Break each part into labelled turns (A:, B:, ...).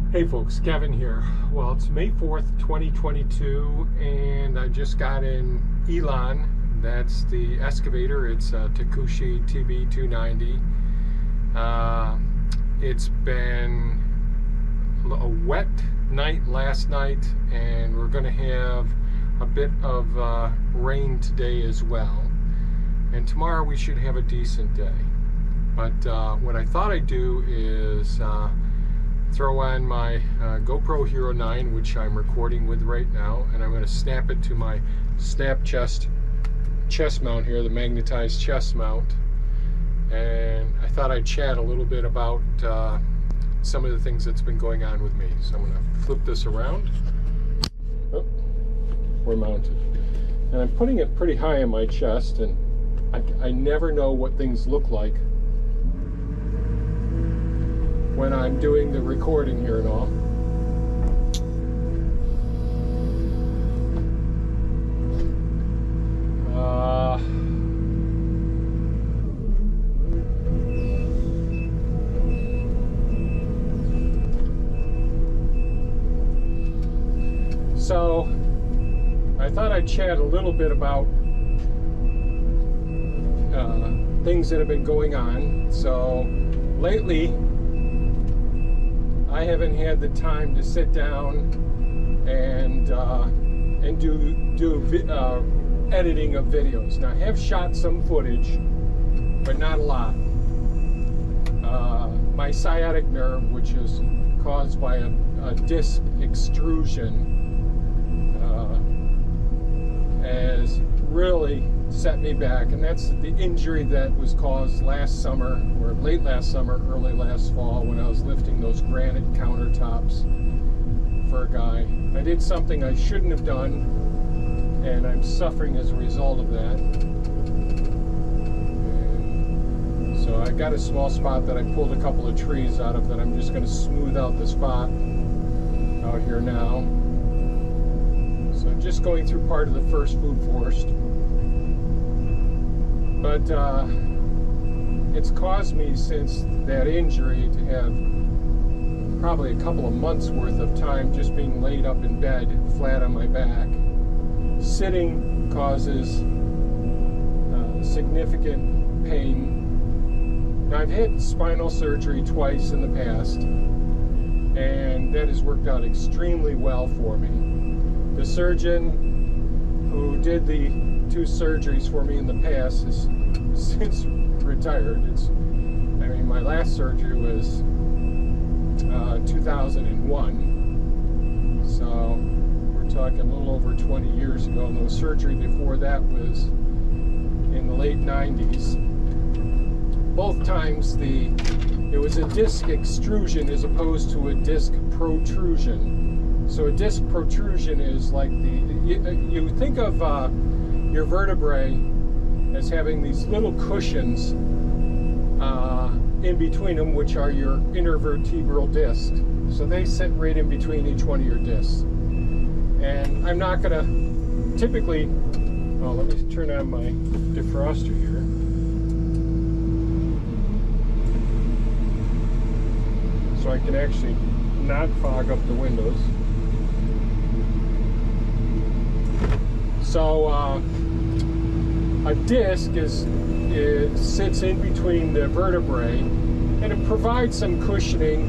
A: Hey folks, Kevin here. Well, it's May 4th, 2022, and I just got in Elon. That's the excavator. It's a Takushi TB290. It's been a wet night last night, and we're going to have a bit of rain today as well. And tomorrow we should have a decent day. But what I thought I'd do is throw on my GoPro Hero 9, which I'm recording with right now, and I'm going to snap it to my snap chest mount here, the magnetized chest mount. And I thought I'd chat a little bit about some of the things that's been going on with me. So I'm going to flip this around. Oh, we're mounted. And I'm putting it pretty high on my chest, and I never know what things look like when I'm doing the recording here and all. So I thought I'd chat a little bit about things that have been going on. So lately, I haven't had the time to sit down and do editing of videos. Now, I have shot some footage, but not a lot. My sciatic nerve, which is caused by a disc extrusion, has really set me back, and that's the injury that was caused last summer, or late last summer, early last fall, when I was lifting those granite countertops for a guy. I did something I shouldn't have done, and I'm suffering as a result of that. And so I got a small spot that I pulled a couple of trees out of that I'm just going to smooth out the spot out here now. So I'm just going through part of the first food forest. But it's caused me, since that injury, to have probably a couple of months worth of time just being laid up in bed, flat on my back. Sitting causes significant pain. Now, I've had spinal surgery twice in the past, and that has worked out extremely well for me. The surgeon who did the two surgeries for me in the past has since retired. My last surgery was 2001, so we're talking a little over 20 years ago, and the surgery before that was in the late 90s. Both times it was a disc extrusion as opposed to a disc protrusion. So a disc protrusion is like you think of your vertebrae as having these little cushions in between them, which are your intervertebral discs. So they sit right in between each one of your discs. And I'm not going to typically, let me turn on my defroster here. So I can actually not fog up the windows. So a disc sits in between the vertebrae, and it provides some cushioning,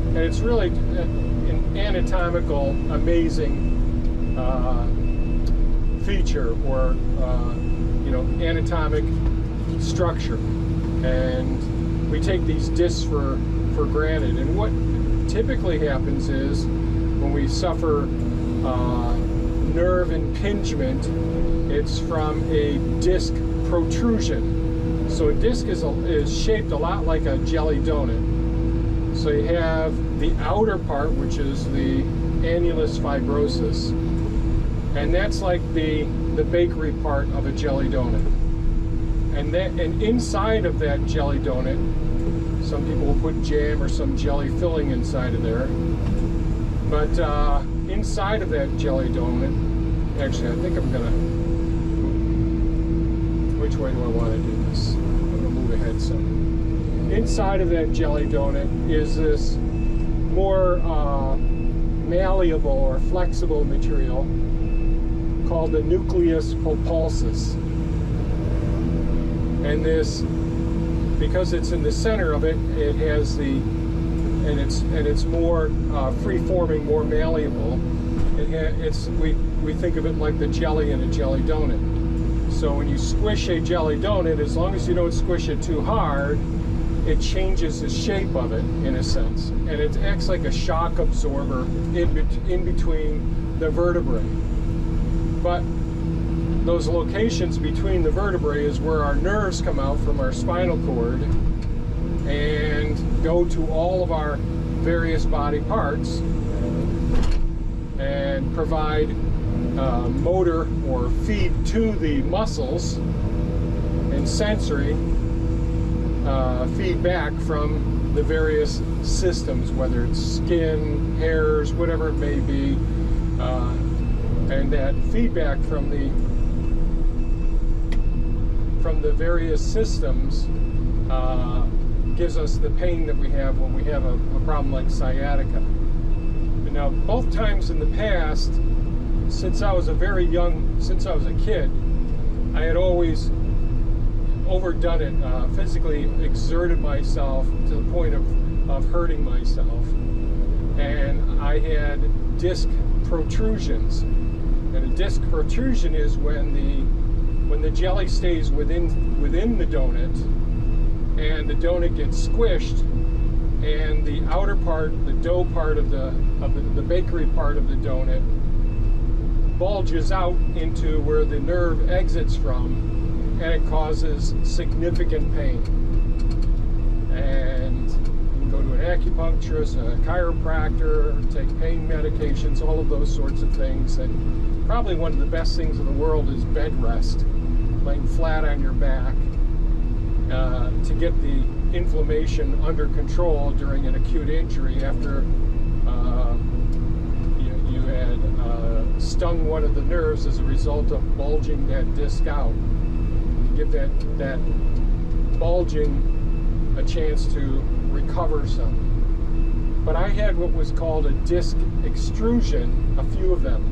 A: and it's really an anatomical amazing feature, or anatomic structure. And we take these discs for granted. And what typically happens is, when we suffer nerve impingement, it's from a disc protrusion. So a disc is shaped a lot like a jelly donut. So you have the outer part, which is the annulus fibrosus, and that's like the bakery part of a jelly donut. And inside of that jelly donut, some people will put jam or some jelly filling inside of there. But inside of that jelly donut, actually, I think I'm gonna, which way do I want to do this? I'm gonna move ahead some. Inside of that jelly donut is this more malleable or flexible material called the nucleus pulposus. And this, because it's in the center of it, it has the, and it's more free-forming, more malleable. We think of it like the jelly in a jelly donut. So when you squish a jelly donut, as long as you don't squish it too hard, it changes the shape of it in a sense, and it acts like a shock absorber in between the vertebrae. But those locations between the vertebrae is where our nerves come out from our spinal cord and go to all of our various body parts and provide motor or feed to the muscles and sensory feedback from the various systems, whether it's skin, hairs, whatever it may be, and that feedback from the various systems gives us the pain that we have when we have a problem like sciatica. And now, both times in the past, since I was a kid, I had always overdone it, physically exerted myself to the point of hurting myself. And I had disc protrusions. And a disc protrusion is when the jelly stays within the donut, and the donut gets squished, and the outer part, the dough part of the bakery part of the donut, bulges out into where the nerve exits from, and it causes significant pain. And you can go to an acupuncturist, a chiropractor, take pain medications, all of those sorts of things. And probably one of the best things in the world is bed rest, laying flat on your back, to get the inflammation under control during an acute injury after you had stung one of the nerves as a result of bulging that disc out. Give that bulging a chance to recover some. But I had what was called a disc extrusion, a few of them.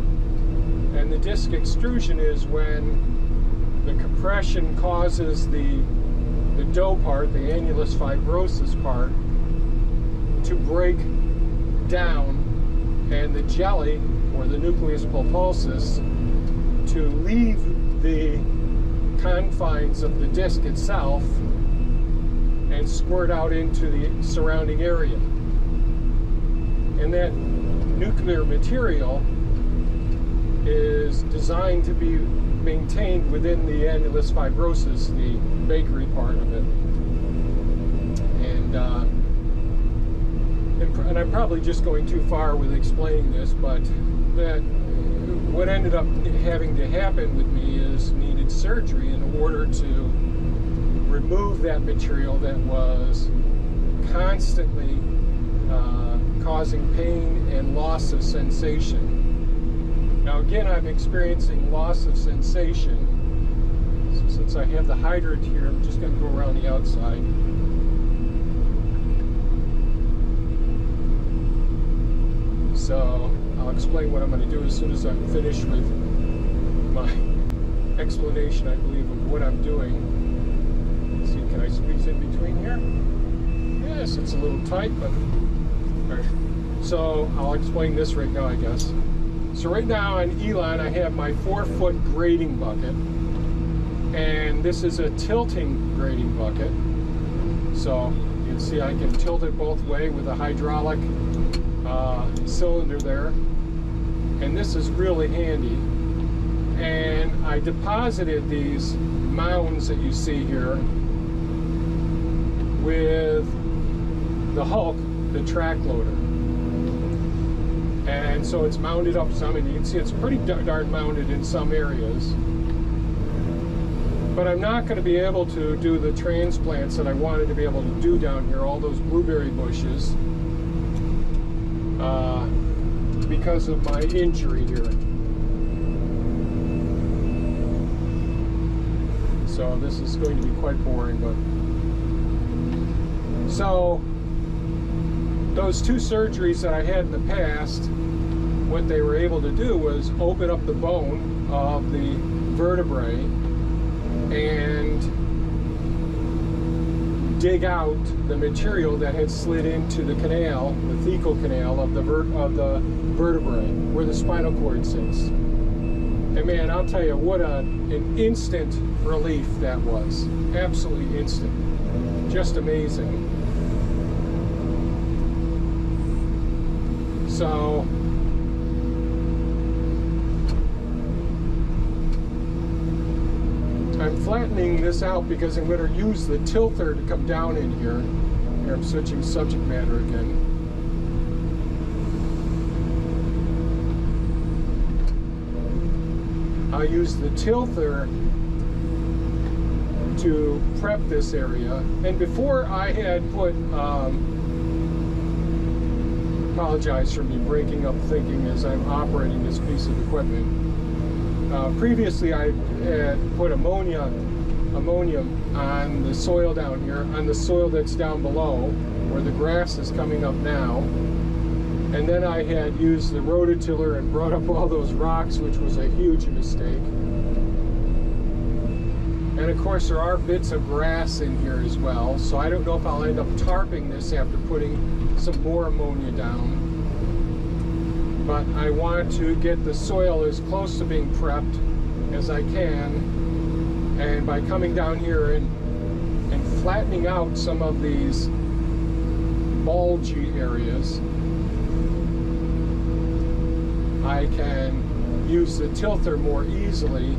A: And the disc extrusion is when the compression causes the dough part, the annulus fibrosus part, to break down, and the jelly, or the nucleus pulposus, to leave the confines of the disc itself and squirt out into the surrounding area. And that nuclear material is designed to be maintained within the annulus fibrosus, the bakery part of it. And I'm probably just going too far with explaining this, but that what ended up having to happen with me is needed surgery in order to remove that material that was constantly causing pain and loss of sensation. Now again, I'm experiencing loss of sensation. So since I have the hydrant here, I'm just going to go around the outside. So I'll explain what I'm going to do as soon as I'm finished with my explanation, I believe, of what I'm doing. Let's see, can I squeeze in between here? Yes, it's a little tight, but all right. So I'll explain this right now, I guess. So right now on Elon, I have my 4-foot grading bucket, and this is a tilting grading bucket. So you can see I can tilt it both ways with a hydraulic cylinder there, and this is really handy. And I deposited these mounds that you see here with the Hulk, the track loader. And so it's mounted up some, and you can see it's pretty darn mounted in some areas. But I'm not going to be able to do the transplants that I wanted to be able to do down here, all those blueberry bushes, because of my injury here. So this is going to be quite boring, but so those two surgeries that I had in the past, what they were able to do was open up the bone of the vertebrae and dig out the material that had slid into the canal, the thecal canal of the vertebrae, where the spinal cord sits. And man, I'll tell you, what an instant relief that was. Absolutely instant. Just amazing. So, I'm flattening this out because I'm going to use the tilther to come down in here. Here I'm switching subject matter again. I'll use the tilther to prep this area. And before I had put, apologize for me breaking up thinking as I'm operating this piece of equipment. Previously, I had put ammonium on the soil down here, on the soil that's down below, where the grass is coming up now. And then I had used the rototiller and brought up all those rocks, which was a huge mistake. And of course, there are bits of grass in here as well, so I don't know if I'll end up tarping this after putting some more ammonia down. But I want to get the soil as close to being prepped as I can, and by coming down here and flattening out some of these bulgy areas, I can use the tilther more easily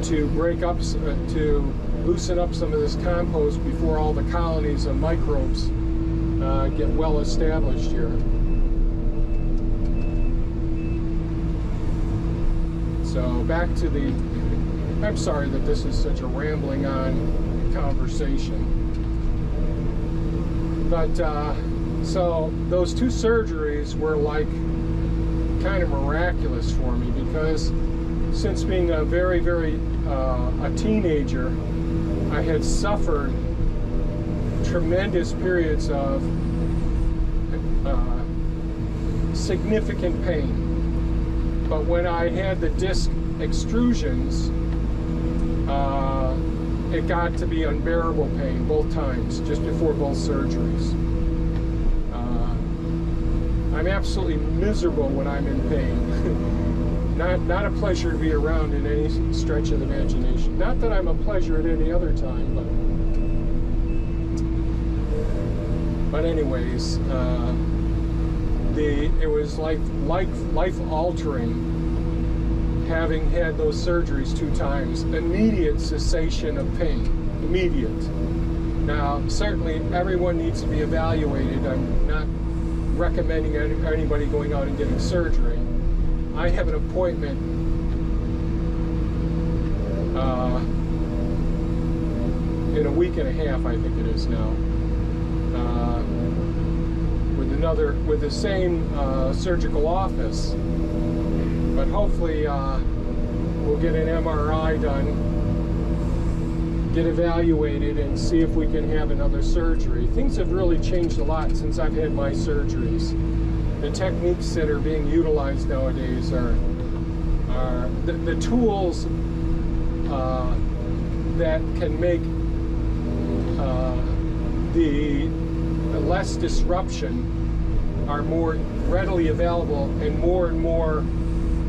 A: to break up, to loosen up some of this compost before all the colonies of microbes get well established here. So back to the, I'm sorry that this is such a rambling on conversation. But so those two surgeries were like kind of miraculous for me, because since being a very a teenager, I had suffered tremendous periods of significant pain. But when I had the disc extrusions, it got to be unbearable pain both times, just before both surgeries. I'm absolutely miserable when I'm in pain. Not a pleasure to be around in any stretch of the imagination. Not that I'm a pleasure at any other time, but anyways, it was like life-altering, having had those surgeries 2 times. Immediate cessation of pain. Immediate. Now, certainly everyone needs to be evaluated. I'm not recommending anybody going out and getting surgery. I have an appointment in a week and a half, I think it is now, with the same surgical office, but hopefully we'll get an MRI done, get evaluated, and see if we can have another surgery. Things have really changed a lot since I've had my surgeries. The techniques that are being utilized nowadays are the tools that can make the less disruption are more readily available, and more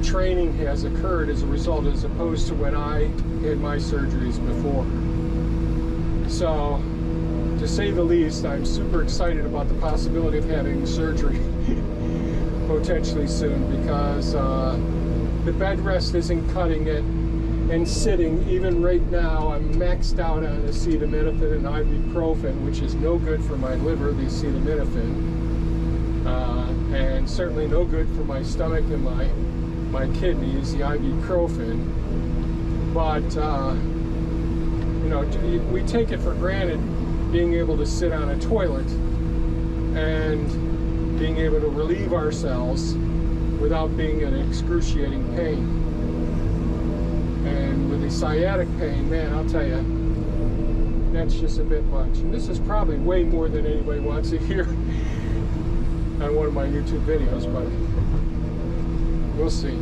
A: training has occurred as a result, as opposed to when I had my surgeries before. So, to say the least, I'm super excited about the possibility of having surgery potentially soon, because the bed rest isn't cutting it, and sitting, even right now, I'm maxed out on acetaminophen and ibuprofen, which is no good for my liver, the acetaminophen, and certainly no good for my stomach and my kidneys, the ibuprofen. But you know, we take it for granted being able to sit on a toilet and being able to relieve ourselves without being in excruciating pain. And with the sciatic pain, man, I'll tell you, that's just a bit much. And this is probably way more than anybody wants to hear. on one of my YouTube videos, but we'll see.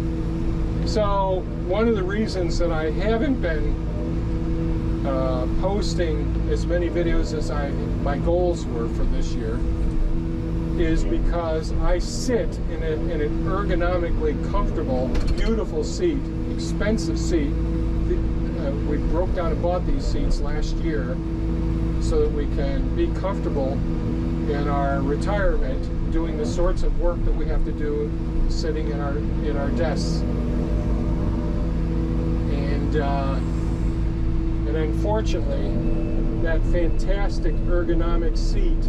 A: So one of the reasons that I haven't been posting as many videos as my goals were for this year is because I sit in an ergonomically comfortable, beautiful seat, expensive seat. We broke down and bought these seats last year so that we can be comfortable in our retirement doing the sorts of work that we have to do sitting in our desks. And unfortunately, that fantastic ergonomic seat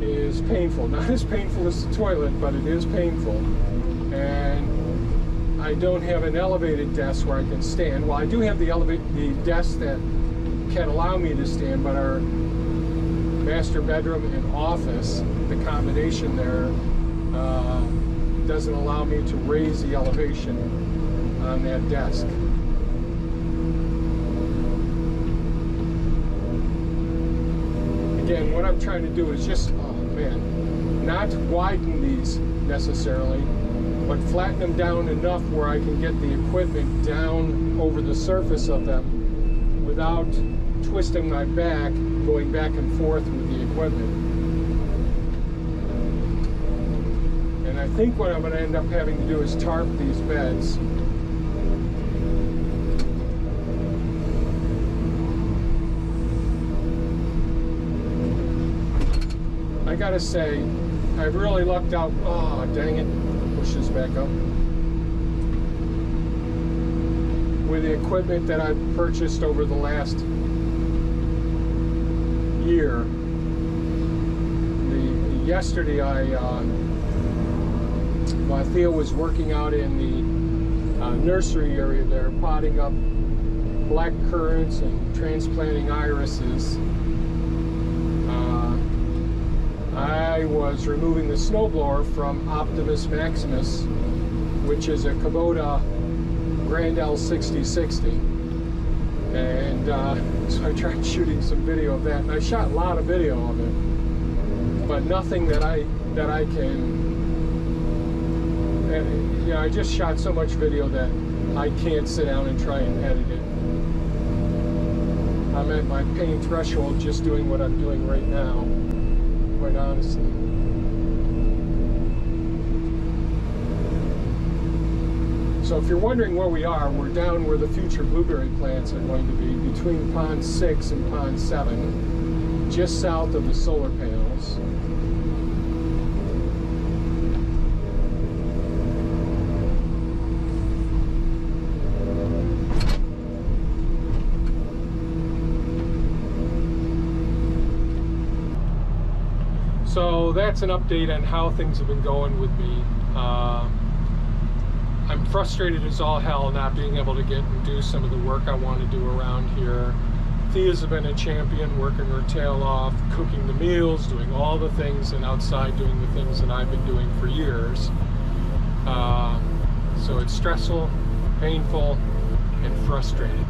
A: is painful. Not as painful as the toilet, but it is painful. And I don't have an elevated desk where I can stand. Well, I do have the desk that can allow me to stand, but our master bedroom and office, the combination there, doesn't allow me to raise the elevation on that desk. Again, what I'm trying to do is just, not widen these necessarily, but flatten them down enough where I can get the equipment down over the surface of them without twisting my back, going back and forth with the equipment. And I think what I'm going to end up having to do is tarp these beds. I gotta say, I've really lucked out. Oh, dang it. Push this back up. With the equipment that I've purchased over the last year. Yesterday, while Theo was working out in the nursery area there, potting up black currants and transplanting irises, I was removing the snowblower from Optimus Maximus, which is a Kubota Grand L6060. And so I tried shooting some video of that, and I shot a lot of video of it, but nothing that I can. I just shot so much video that I can't sit down and try and edit it. I'm at my pain threshold just doing what I'm doing right now, quite honestly. So if you're wondering where we are, we're down where the future blueberry plants are going to be, between Pond 6 and Pond 7, just south of the solar panels. So that's an update on how things have been going with me. I'm frustrated as all hell not being able to get and do some of the work I want to do around here. Thea's been a champion, working her tail off, cooking the meals, doing all the things, and outside doing the things that I've been doing for years. So it's stressful, painful, and frustrating.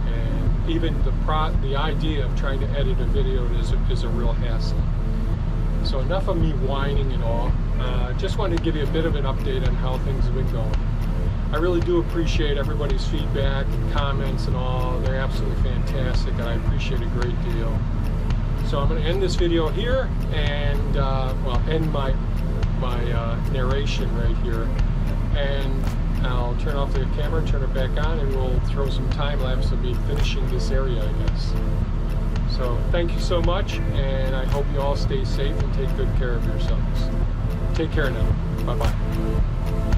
A: And even the idea of trying to edit a video is a real hassle. So enough of me whining and all. Just wanted to give you a bit of an update on how things have been going. I really do appreciate everybody's feedback and comments and all. They're absolutely fantastic, and I appreciate a great deal. So I'm going to end this video here and end my narration right here. And I'll turn off the camera, turn it back on, and we'll throw some time lapse of me finishing this area, I guess. So thank you so much, and I hope you all stay safe and take good care of yourselves. Take care now. Bye-bye.